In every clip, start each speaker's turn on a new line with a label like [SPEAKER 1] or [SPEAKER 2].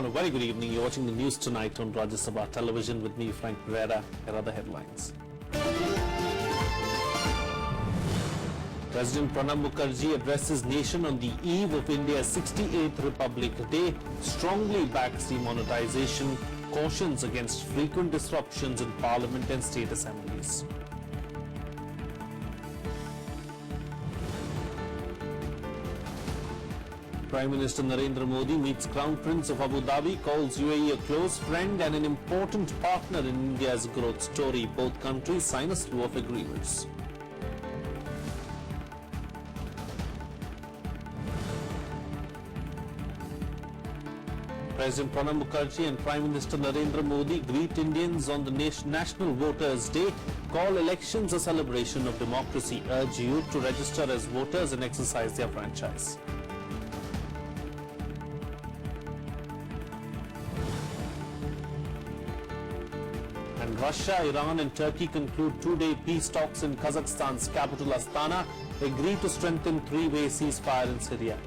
[SPEAKER 1] Hello and a very good evening. You're watching the news tonight on Rajya Sabha Television with me, Frank Pereira. Here are the headlines. President Pranab Mukherjee addresses nation on the eve of India's 68th Republic Day, strongly backs demonetisation, cautions against frequent disruptions in Parliament and state assemblies. Prime Minister Narendra Modi meets Crown Prince of Abu Dhabi, calls UAE a close friend and an important partner in India's growth story. Both countries sign a slew of agreements. President Pranab Mukherjee and Prime Minister Narendra Modi greet Indians on the National Voters' Day, call elections a celebration of democracy, urge youth to register as voters and exercise their franchise. And Russia, Iran and Turkey conclude two-day peace talks in Kazakhstan's capital Astana, agree to strengthen three-way ceasefire in Syria.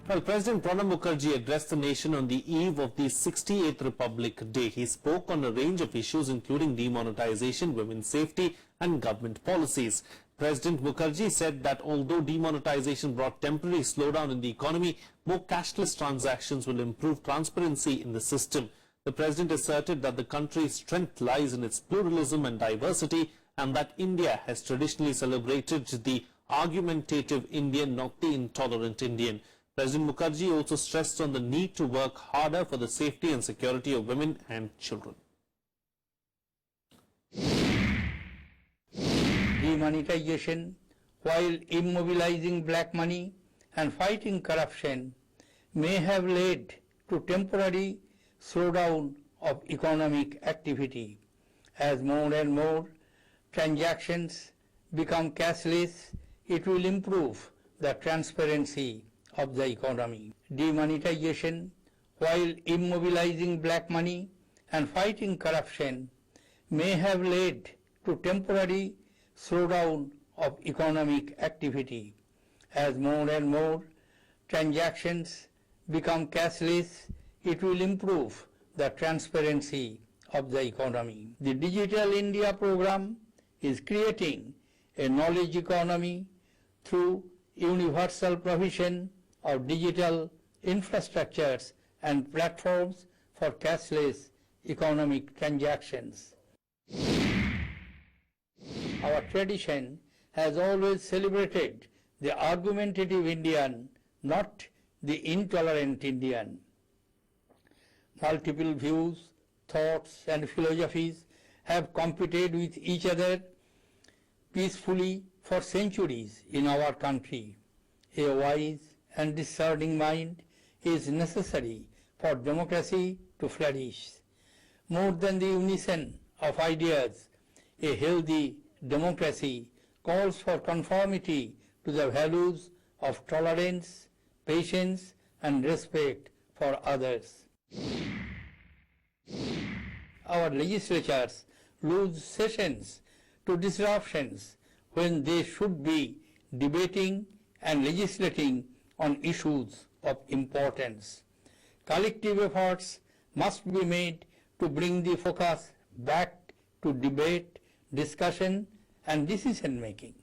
[SPEAKER 1] Well, President Pranab Mukherjee addressed the nation on the eve of the 68th Republic Day. He spoke on a range of issues including demonetisation, women's safety and government policies. President Mukherjee said that although demonetisation brought temporary slowdown in the economy, more cashless transactions will improve transparency in the system. The President asserted that the country's strength lies in its pluralism and diversity and that India has traditionally celebrated the argumentative Indian, not the intolerant Indian. President Mukherjee also stressed on the need to work harder for the safety and security of women and children.
[SPEAKER 2] Demonetization, while immobilizing black money and fighting corruption, may have led to temporary slowdown of economic activity. As more and more transactions become cashless, it will improve the transparency of the economy. Demonetization, while immobilizing black money and fighting corruption, may have led to temporary slowdown of economic activity. As more and more transactions become cashless, it will improve the transparency of the economy. The Digital India program is creating a knowledge economy through universal provision of digital infrastructures and platforms for cashless economic transactions. Our tradition has always celebrated the argumentative Indian, not the intolerant Indian. Multiple views, thoughts and philosophies have competed with each other peacefully for centuries in our country. A wise and discerning mind is necessary for democracy to flourish. More than the unison of ideas, a healthy democracy calls for conformity to the values of tolerance, patience and respect for others. Our legislatures lose sessions to disruptions when they should be debating and legislating on issues of importance. Collective efforts must be made to bring the focus back to debate, discussion and decision making.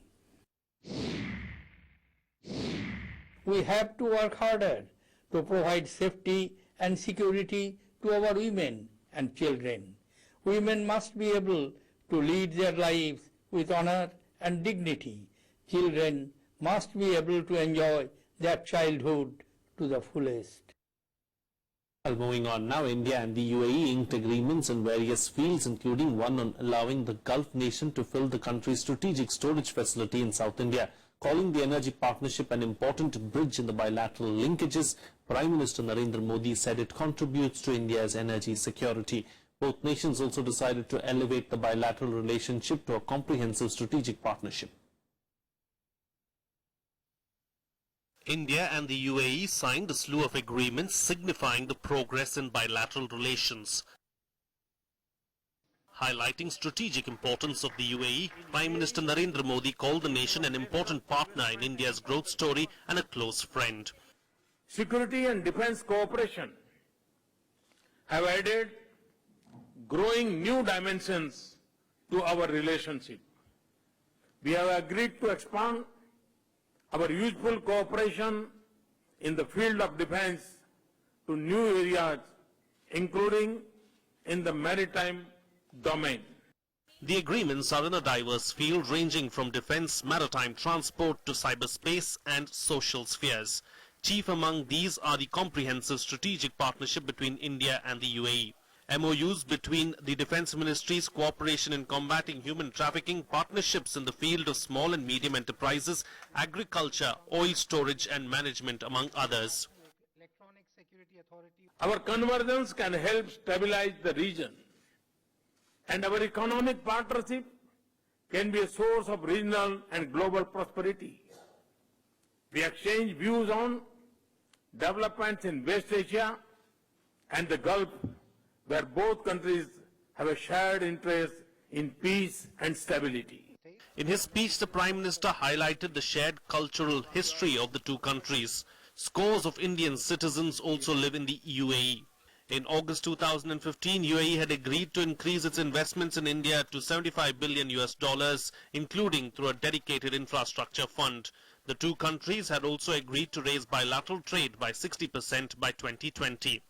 [SPEAKER 2] We have to work harder to provide safety and security to our women and children. Women must be able to lead their lives with honor and dignity. Children must be able to enjoy their childhood to the fullest.
[SPEAKER 1] Well, moving on now, India and the UAE inked agreements in various fields, including one on allowing the Gulf nation to fill the country's strategic storage facility in South India. Calling the energy partnership an important bridge in the bilateral linkages, Prime Minister Narendra Modi said it contributes to India's energy security. Both nations also decided to elevate the bilateral relationship to a comprehensive strategic partnership. India and the UAE signed a slew of agreements signifying the progress in bilateral relations. Highlighting strategic importance of the UAE, Prime Minister Narendra Modi called the nation an important partner in India's growth story and a close friend.
[SPEAKER 3] Security and defense cooperation have added growing new dimensions to our relationship. We have agreed to expand our useful cooperation in the field of defense to new areas, including in the maritime domain.
[SPEAKER 1] The agreements are in a diverse field ranging from defense, maritime transport to cyberspace and social spheres. Chief among these are the comprehensive strategic partnership between India and the UAE. MOUs between the Defence Ministries, cooperation in combating human trafficking, partnerships in the field of small and medium enterprises, agriculture, oil storage and management among others.
[SPEAKER 3] Our convergence can help stabilize the region, and our economic partnership can be a source of regional and global prosperity. We exchange views on developments in West Asia and the Gulf, where both countries have a shared interest in peace and stability.
[SPEAKER 1] In his speech, the Prime Minister highlighted the shared cultural history of the two countries. Scores of Indian citizens also live in the UAE. In August 2015, UAE had agreed to increase its investments in India to $75 billion, including through a dedicated infrastructure fund. The two countries had also agreed to raise bilateral trade by 60% by 2020.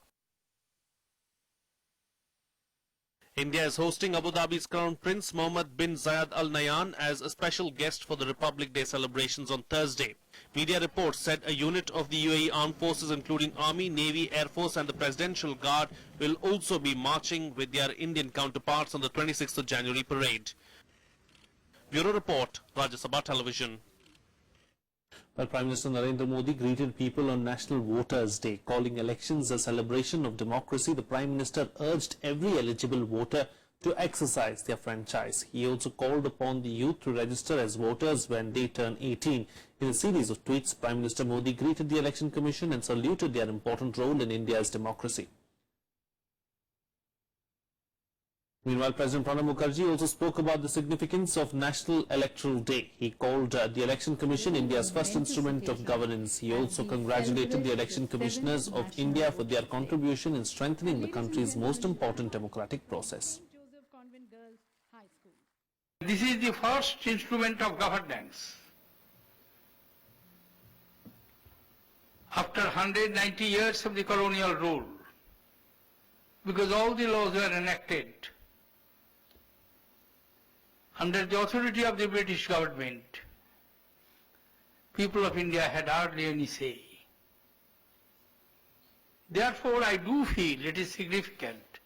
[SPEAKER 1] India is hosting Abu Dhabi's Crown Prince Mohammed bin Zayed Al Nahyan as a special guest for the Republic Day celebrations on Thursday. Media reports said a unit of the UAE Armed Forces, including Army, Navy, Air Force and the Presidential Guard, will also be marching with their Indian counterparts on the 26th of January parade. Bureau Report, Rajya Sabha Television. Well, Prime Minister Narendra Modi greeted people on National Voters' Day. Calling elections a celebration of democracy, the Prime Minister urged every eligible voter to exercise their franchise. He also called upon the youth to register as voters when they turn 18. In a series of tweets, Prime Minister Modi greeted the Election Commission and saluted their important role in India's democracy. Meanwhile, President Pranab Mukherjee also spoke about the significance of National Electoral Day. He called the Election Commission India's first instrument of governance. He also congratulated the Election Commissioners of India for their contribution in strengthening the country's most important democratic process.
[SPEAKER 2] This is the first instrument of governance. After 190 years of the colonial rule, because all the laws were enacted under the authority of the British government, people of India had hardly any say. Therefore, I do feel it is significant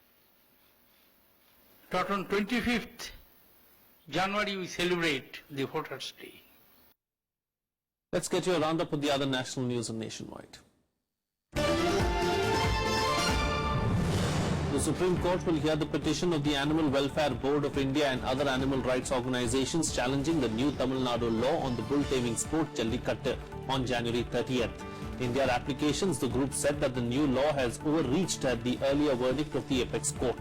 [SPEAKER 2] that on 25th January we celebrate the Voters' Day.
[SPEAKER 1] Let's get you a roundup of the other national news and nationwide. The Supreme Court will hear the petition of the Animal Welfare Board of India and other animal rights organizations challenging the new Tamil Nadu law on the bull taming sport Jallikattu on January 30th. In their applications, the group said that the new law has overreached the earlier verdict of the apex court.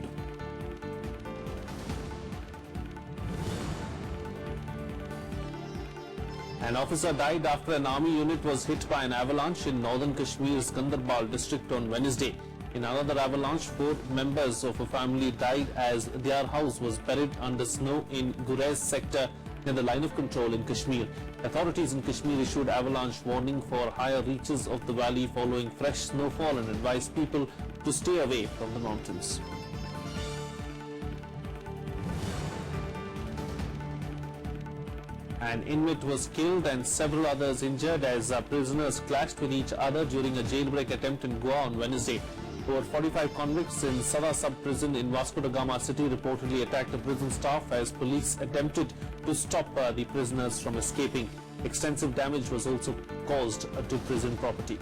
[SPEAKER 1] An officer died after an army unit was hit by an avalanche in northern Kashmir's Gandarbal district on Wednesday. In another avalanche, 4 members of a family died as their house was buried under snow in Gurez sector near the line of control in Kashmir. Authorities in Kashmir issued avalanche warning for higher reaches of the valley following fresh snowfall and advised people to stay away from the mountains. An inmate was killed and several others injured as prisoners clashed with each other during a jailbreak attempt in Goa on Wednesday. Over 45 convicts in Sava sub-prison in Vasco da Gama city reportedly attacked the prison staff as police attempted to stop the prisoners from escaping. Extensive damage was also caused to prison property.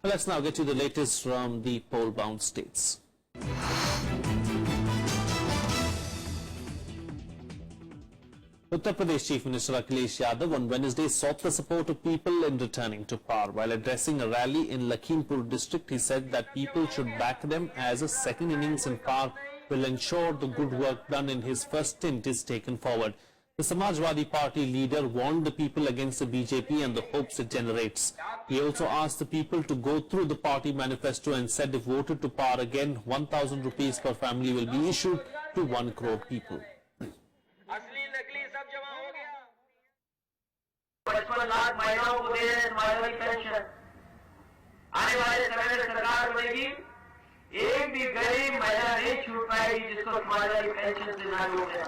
[SPEAKER 1] Let's now get you the latest from the poll-bound states. Uttar Pradesh Chief Minister Akhilesh Yadav on Wednesday sought the support of people in returning to power. While addressing a rally in Lakhimpur district, he said that people should back them as a second innings in power will ensure the good work done in his first stint is taken forward. The Samajwadi Party leader warned the people against the BJP and the hopes it generates. He also asked the people to go through the party manifesto and said if voted to power again, 1,000 rupees per family will be issued to 1 crore people.
[SPEAKER 4] 55 lakh महिलाओं को दे रहे हैं Mayawati pension. आने वाले समय में सरकार बनेगी, एक भी गरीब महिला नहीं छूट पाएगी जिसको मायावती पेंशन से ना मिले।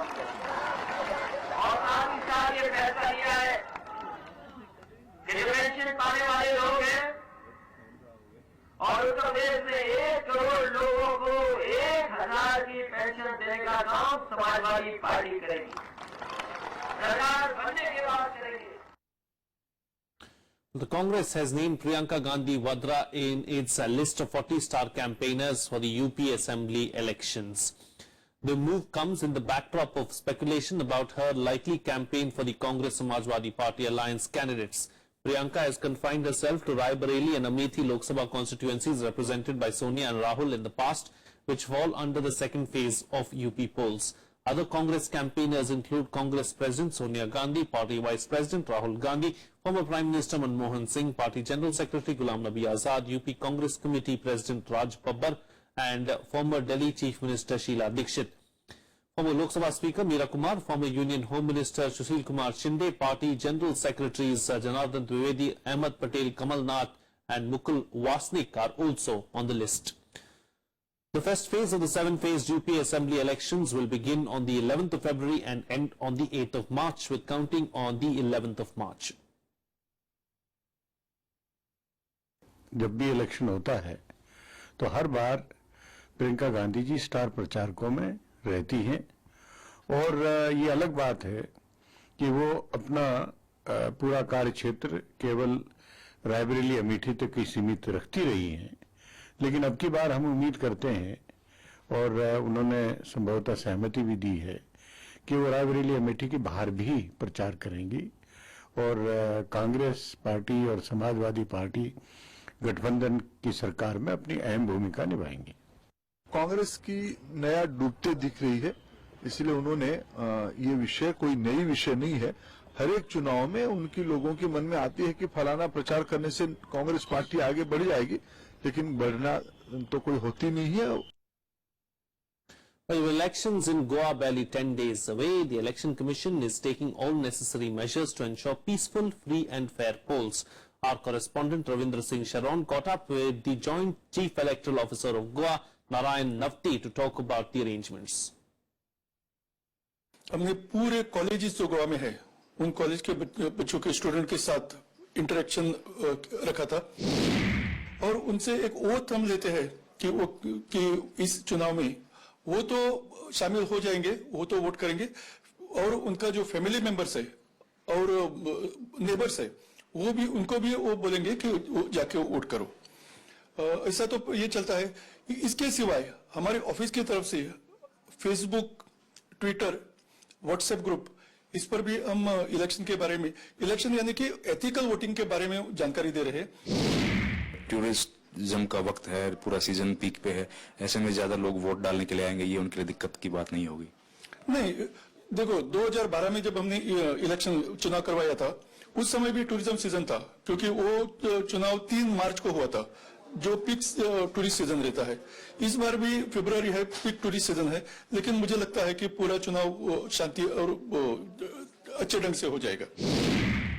[SPEAKER 4] और साथ ही साथ ये फैसला लिया है कि जो पेंशन पाने वाले लोग हैं और उत्तर प्रदेश में 1 करोड़ लोगों को 1,000 की पेंशन देने का काम समाजवादी पार्टी करेगी। सरकार बनने के बाद करेगी।
[SPEAKER 1] The Congress has named Priyanka Gandhi Vadra in its list of 40 star campaigners for the UP Assembly elections. The move comes in the backdrop of speculation about her likely campaign for the Congress Samajwadi Party alliance candidates. Priyanka has confined herself to Rai Bareilly and Amethi Lok Sabha constituencies represented by Sonia and Rahul in the past, which fall under the second phase of UP polls. Other Congress campaigners include Congress President Sonia Gandhi, Party Vice President Rahul Gandhi, former Prime Minister Manmohan Singh, Party General Secretary Ghulam Nabi Azad, UP Congress Committee President Raj Babbar, and former Delhi Chief Minister Sheila Dikshit. Former Lok Sabha Speaker Meera Kumar, former Union Home Minister Sushil Kumar Shinde, Party General Secretaries Janardhan Dwivedi, Ahmed Patel, Kamal Nath, and Mukul Wasnik are also on the list. The first phase of the 7-phase UP Assembly elections will begin on the 11th of February and end on the 8th of March, with counting on the 11th of March.
[SPEAKER 5] जब भी election होता है तो हर बार Priyanka Gandhi ji star प्रचारकों में रहती हैं और ये अलग बात है कि वो अपना पूरा कार्य क्षेत्र केवल रायबरेली अमेठी तक ही सीमित रखती रही हैं, लेकिन अब की बार हम उम्मीद करते हैं और उन्होंने संभवतः सहमति भी दी है कि वो रायबरेली अमेठी के बाहर भी प्रचार करेंगी और कांग्रेस पार्टी और समाजवादी पार्टी गठबंधन की सरकार में अपनी अहम भूमिका निभाएंगी।
[SPEAKER 6] कांग्रेस की नया डूबते दिख रही है, इसलिए उन्होंने ये विषय कोई नई विषय नहीं है। हर एक चुनाव में उनकी लोगों के मन में आती है कि फलाना प्रचार करने से कांग्रेस पार्टी आगे बढ़ जाएगी, लेकिन बढ़ना तो कोई होती नहीं है।
[SPEAKER 1] Well, elections in Goa barely 10 days away. The Election Commission is taking all necessary measures to ensure peaceful, free and fair polls. Our correspondent Ravindra Singh Sharon caught up with the Joint Chief Electoral Officer of Goa, Narayan Navti, to talk about the arrangements.
[SPEAKER 7] हमने पूरे colleges जो गोवा में है उन college के बच्चों के student के साथ इंटरेक्शन रखा था और उनसे एक ओथ हम लेते हैं कि इस चुनाव में वो तो शामिल हो जाएंगे, वो तो वोट करेंगे और उनका जो फैमिली मेंबर्स है और नेबर्स है वो भी उनको भी वो बोलेंगे कि जाके वोट करो। ऐसा तो ये चलता है। इसके सिवाय हमारे ऑफिस की तरफ से फेसबुक, ट्विटर, व्हाट्सएप ग्रुप, इस पर भी हम इलेक्शन के बारे में, इलेक्शन यानी कि एथिकल वोटिंग के बारे में जानकारी दे रहे हैं।
[SPEAKER 8] टूरिज्म का वक्त है, पूरा सीजन पीक पे है, ऐसे में ज्यादा लोग वोट डालने के लिए आएंगे, ये उनके लिए दिक्कत की बात नहीं होगी।
[SPEAKER 7] नहीं, देखो 2012 में जब हमने इलेक्शन चुनाव करवाया था उस समय भी टूरिज्म सीजन था, क्योंकि वो चुनाव 3 मार्च को हुआ था जो पीक टूरिस्ट सीजन रहता है। इस बार भी फरवरी है, पीक टूरिस्ट सीजन है, लेकिन मुझे लगता है कि पूरा चुनाव शांति और अच्छे ढंग से हो जाएगा।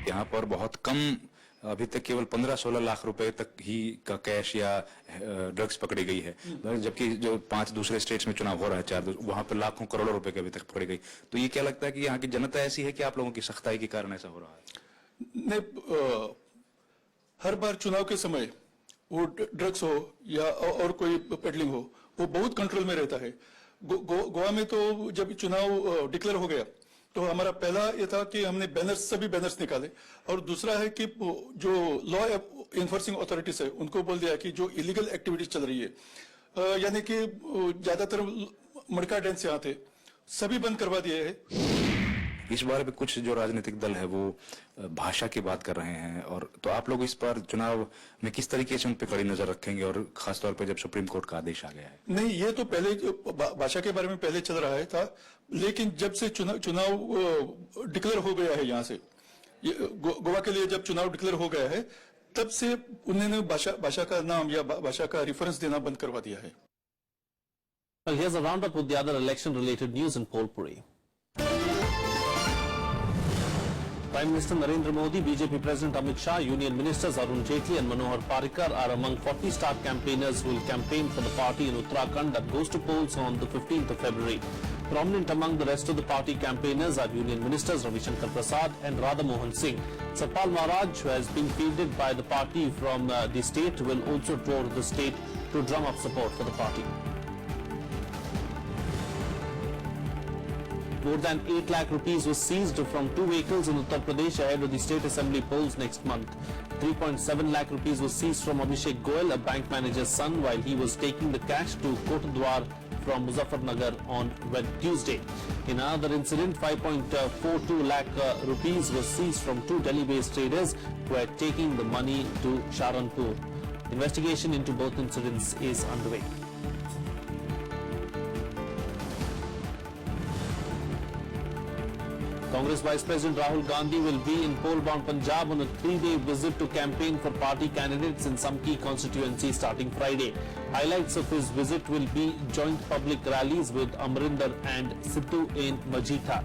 [SPEAKER 8] यहाँ पर बहुत कम, अभी तक केवल 15-16 लाख रुपए तक ही का कैश या ड्रग्स पकड़ी गई है, जबकि जो 5 दूसरे स्टेट्स में चुनाव हो रहा है, 4 वहां पर लाखों करोड़ों रुपए की अभी तक पकड़ी गई। तो ये क्या लगता है कि यहाँ की जनता ऐसी है कि आप लोगों की सख्ताई के कारण ऐसा हो रहा है?
[SPEAKER 7] नहीं, हर बार चुनाव के समय वो ड्रग्स हो या और कोई पेडलिंग हो, वो बहुत कंट्रोल में रहता है। गोवा में तो जब चुनाव डिक्लेयर हो गया तो हमारा पहला ये था कि हमने बैनर्स, सभी बैनर्स निकाले, और दूसरा है कि जो लॉ इन्फोर्सिंग अथॉरिटीज है उनको बोल दिया कि जो इलीगल एक्टिविटीज चल रही है, यानी कि ज्यादातर मड़का डांस यहाँ थे, सभी बंद करवा दिए हैं।
[SPEAKER 8] इस बार भी कुछ जो राजनीतिक दल है वो भाषा की बात कर रहे हैं, और तो आप लोग इस बार चुनाव में किस तरीके से उन पर कड़ी नजर रखेंगे, और खासतौर पर जब सुप्रीम कोर्ट का आदेश आ गया है?
[SPEAKER 7] नहीं, ये तो पहले भाषा के बारे में पहले चल रहा है था, लेकिन जब से चुनाव डिक्लेयर हो गया है, यहाँ से गोवा के लिए जब चुनाव डिक्लेयर हो गया है, तब से उन्होंने भाषा का नाम या भाषा का रेफरेंस देना बंद करवा दिया है।
[SPEAKER 1] Well, here's a roundup with the other election-related news in Polpuri. Prime Minister Narendra Modi, BJP President Amit Shah, Union Ministers Arun Jaitley and Manohar Parrikar are among 40 star campaigners who will campaign for the party in Uttarakhand that goes to polls on the 15th of February. Prominent among the rest of the party campaigners are Union Ministers Ravi Shankar Prasad and Radha Mohan Singh. Satpal Maharaj, who has been fielded by the party from the state, will also tour the state to drum up support for the party. More than 8 lakh rupees was seized from 2 vehicles in Uttar Pradesh ahead of the state assembly polls next month. 3.7 lakh rupees was seized from Abhishek Goel, a bank manager's son, while he was taking the cash to Kotadwar from Muzaffarnagar on Tuesday. In another incident, 5.42 lakh rupees was seized from 2 Delhi-based traders who were taking the money to Sharanpur. Investigation into both incidents is underway. Congress Vice President Rahul Gandhi will be in pole-bound Punjab on a 3-day visit to campaign for party candidates in some key constituencies starting Friday. Highlights of his visit will be joint public rallies with Amrinder and Sidhu in Majita,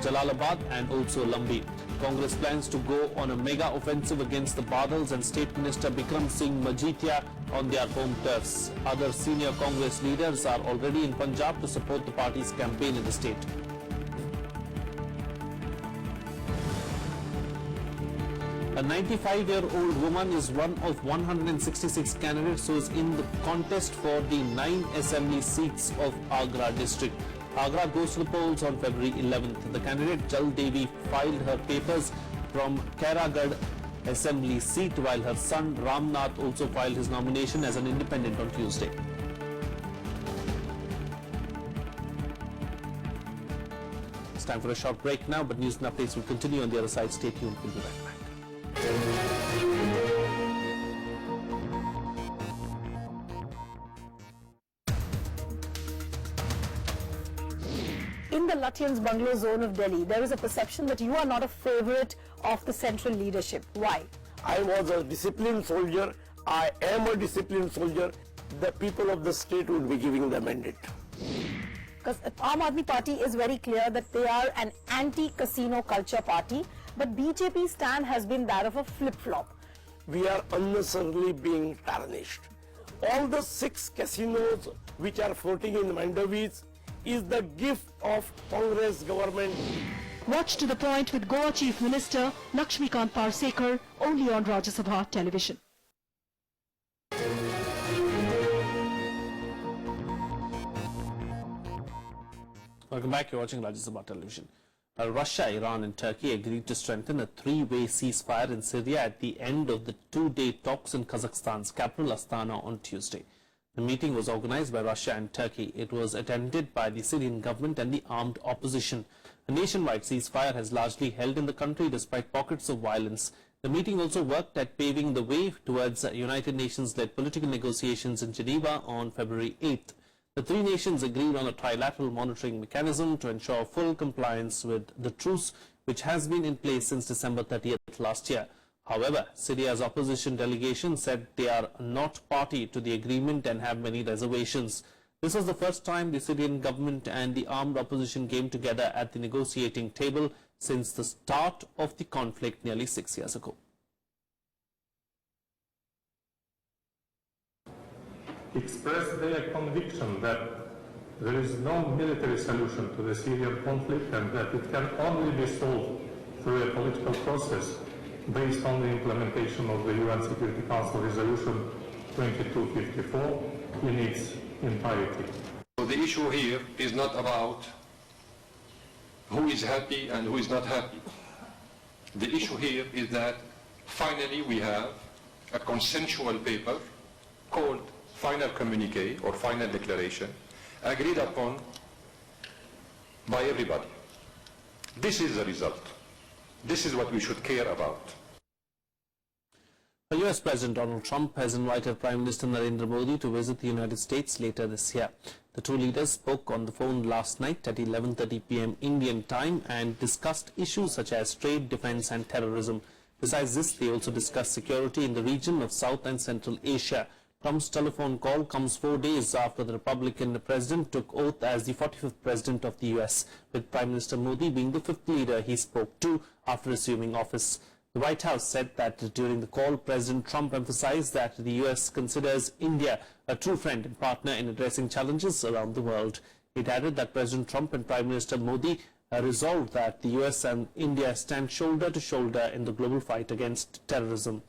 [SPEAKER 1] Jalalabad and also Lambi. Congress plans to go on a mega offensive against the Badals and State Minister Bikram Singh Majithia on their home turfs. Other senior Congress leaders are already in Punjab to support the party's campaign in the state. A 95-year-old woman is one of 166 candidates who is in the contest for the 9 assembly seats of Agra district. Agra goes to the polls on February 11th. The candidate Jal Devi filed her papers from Kairagad assembly seat, while her son Ramnath also filed his nomination as an independent on Tuesday. It's time for a short break now, but news and updates will continue on the other side. Stay tuned. We'll be right back.
[SPEAKER 9] In the Lutyens bungalow zone of Delhi, there is a perception that you are not a favorite of the central leadership. Why?
[SPEAKER 10] I was a disciplined soldier. I am a disciplined soldier. The people of the state would be giving the mandate.
[SPEAKER 9] Because Aam Aadmi Party is very clear that they are an anti-casino culture party, but BJP's stand has been that of a flip-flop.
[SPEAKER 10] We are unnecessarily being tarnished. All the 6 casinos which are floating in Mandavis is the gift of Congress government.
[SPEAKER 11] Watch To The Point with Goa Chief Minister Lakshmikant Parsekar only on Rajya Sabha television.
[SPEAKER 1] Welcome back. You're watching Rajya Sabha television. Russia, Iran and Turkey agreed to strengthen a 3-way ceasefire in Syria at the end of the 2-day talks in Kazakhstan's capital Astana on Tuesday. The meeting was organized by Russia and Turkey. It was attended by the Syrian government and the armed opposition. A nationwide ceasefire has largely held in the country despite pockets of violence. The meeting also worked at paving the way towards United Nations-led political negotiations in Geneva on February 8th. The 3 nations agreed on a trilateral monitoring mechanism to ensure full compliance with the truce, which has been in place since December 30th last year. However, Syria's opposition delegation said they are not party to the agreement and have many reservations. This was the first time the Syrian government and the armed opposition came together at the negotiating table since the start of the conflict nearly 6 years ago.
[SPEAKER 12] Expressed their conviction that there is no military solution to the Syrian conflict and that it can only be solved through a political process based on the implementation of the UN Security Council Resolution 2254 in its entirety.
[SPEAKER 13] So the issue here is not about who is happy and who is not happy. The issue here is that finally we have a consensual paper called final communique or final declaration agreed upon by everybody. This is the result. This is what we should care about.
[SPEAKER 1] US President Donald Trump has invited Prime Minister Narendra Modi to visit the United States later this year. The two leaders spoke on the phone last night at 11:30 p.m. Indian time and discussed issues such as trade, defense and terrorism. Besides this, they also discussed security in the region of South and Central Asia. Trump's telephone call comes 4 days after the Republican president took oath as the 45th president of the US, with Prime Minister Modi being the fifth leader he spoke to after assuming office. The White House said that during the call, President Trump emphasized that the US considers India a true friend and partner in addressing challenges around the world. It added that President Trump and Prime Minister Modi resolved that the US and India stand shoulder to shoulder in the global fight against terrorism.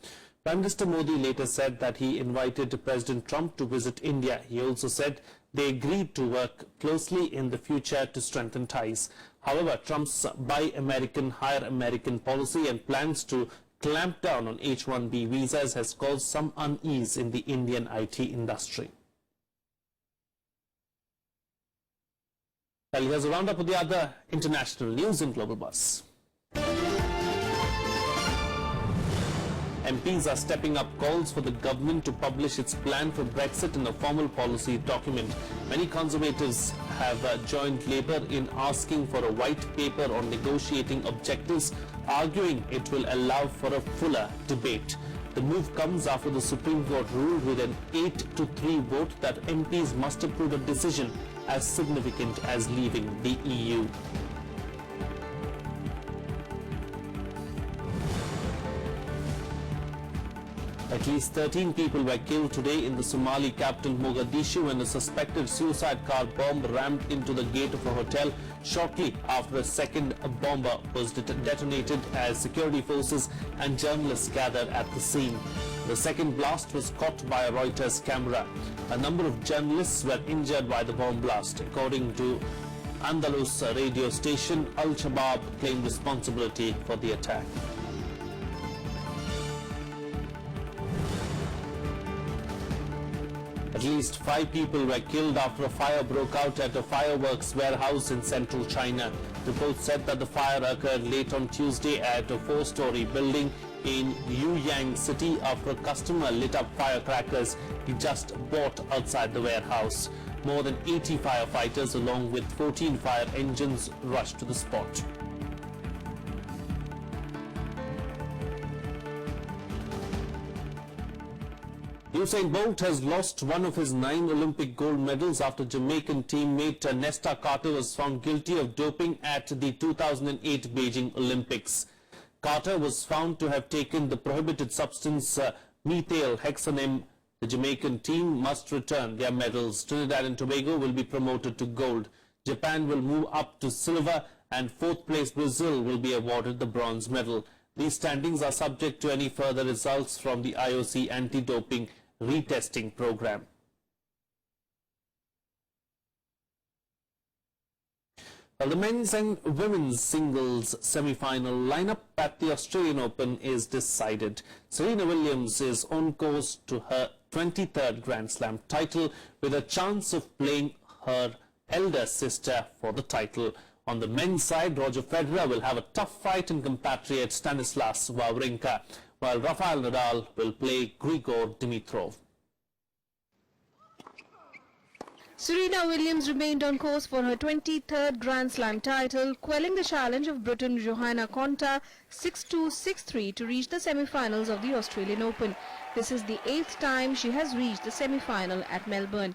[SPEAKER 1] Prime Minister Modi later said that he invited President Trump to visit India. He also said they agreed to work closely in the future to strengthen ties. However, Trump's Buy American, Hire American policy and plans to clamp down on H-1B visas has caused some unease in the Indian IT industry. Well, here's a roundup of the other international news in Global Buzz. MPs are stepping up calls for the government to publish its plan for Brexit in a formal policy document. Many Conservatives have joined Labour in asking for a white paper on negotiating objectives, arguing it will allow for a fuller debate. The move comes after the Supreme Court ruled with an 8-3 vote that MPs must approve a decision as significant as leaving the EU. At least 13 people were killed today in the Somali capital Mogadishu when a suspected suicide car bomb rammed into the gate of a hotel shortly after a second bomber was detonated as security forces and journalists gathered at the scene. The second blast was caught by a Reuters camera. A number of journalists were injured by the bomb blast. According to Andalus radio station, Al-Shabaab claimed responsibility for the attack. At least 5 people were killed after a fire broke out at a fireworks warehouse in central China. Reports said that the fire occurred late on Tuesday at a 4-story building in Yuyang city after a customer lit up firecrackers he just bought outside the warehouse. More than 80 firefighters along with 14 fire engines rushed to the spot. Usain Bolt has lost one of his 9 Olympic gold medals after Jamaican teammate Nesta Carter was found guilty of doping at the 2008 Beijing Olympics. Carter was found to have taken the prohibited substance methyl hexanem. The Jamaican team must return their medals. Trinidad and Tobago will be promoted to gold. Japan will move up to silver and 4th place Brazil will be awarded the bronze medal. These standings are subject to any further results from the IOC anti-doping retesting program. Well, the men's and women's singles semi-final lineup at the Australian Open is decided. Serena Williams is on course to her 23rd Grand Slam title with a chance of playing her elder sister for the title. On the men's side, Roger Federer will have a tough fight in compatriot Stanislas Wawrinka, while Rafael Nadal will play Grigor Dimitrov.
[SPEAKER 11] Serena Williams remained on course for her 23rd Grand Slam title, quelling the challenge of Britain Johanna Konta 6-2, 6-3 to reach the semi-finals of the Australian Open. This is the 8th time she has reached the semi-final at Melbourne.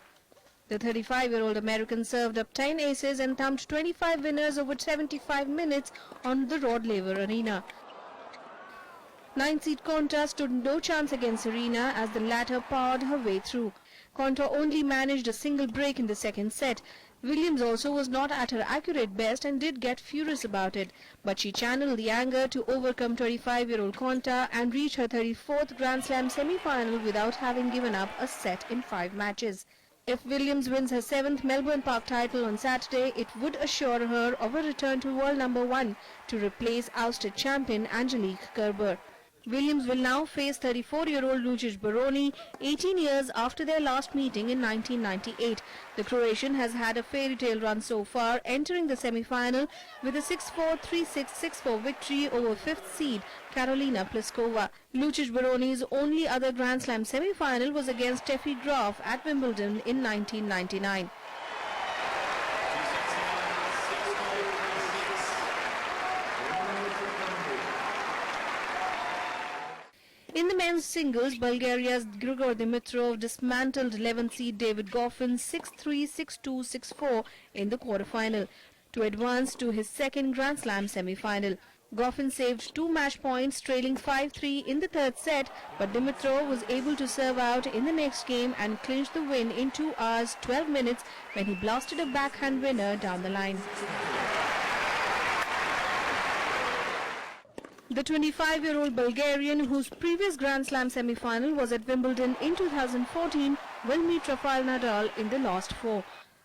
[SPEAKER 11] The 35-year-old American served up 10 aces and thumped 25 winners over 75 minutes on the Rod Laver Arena. 9-seed Konta stood no chance against Serena as the latter powered her way through. Konta only managed a single break in the second set. Williams also was not at her accurate best and did get furious about it, but she channeled the anger to overcome 25-year-old Konta and reach her 34th Grand Slam semi-final without having given up a set in 5 matches. If Williams wins her 7th Melbourne Park title on Saturday, it would assure her of a return to world number 1 to replace ousted champion Angelique Kerber. Williams will now face 34-year-old Lucic Baroni 18 years after their last meeting in 1998. The Croatian has had a fairy tale run so far, entering the semi-final with a 6-4, 3-6, 6-4 victory over 5th seed Karolina Pliskova. Lucic Baroni's only other Grand Slam semi-final was against Steffi Graf at Wimbledon in 1999. In the men's singles, Bulgaria's Grigor Dimitrov dismantled 11th seed David Goffin 6-3, 6-2, 6-4 in the quarterfinal to advance to his second Grand Slam semi-final. Goffin saved 2 match points, trailing 5-3 in the third set, but Dimitrov was able to serve out in the next game and clinch the win in 2 hours 12 minutes when he blasted a backhand winner down the line. The 25-year-old Bulgarian, whose previous Grand Slam semi-final was at Wimbledon in 2014, will meet Rafael Nadal in the last 4.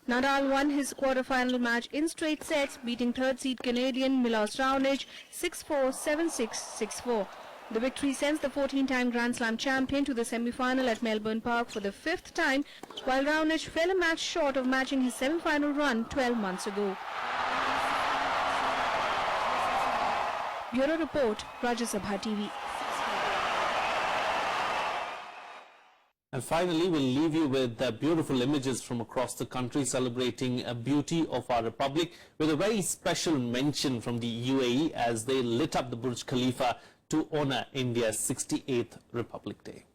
[SPEAKER 11] Nadal won his quarter-final match in straight sets, beating third-seed Canadian Milos Raonic 6-4, 7-6, 6-4. The victory sends the 14-time Grand Slam champion to the semi-final at Melbourne Park for the 5th time, while Raonic fell a match short of matching his semi-final run 12 months ago. Bureau Report, Rajya Sabha TV.
[SPEAKER 1] And finally, we'll leave you with beautiful images from across the country celebrating a beauty of our republic, with a very special mention from the UAE as they lit up the Burj Khalifa to honor India's 68th Republic Day.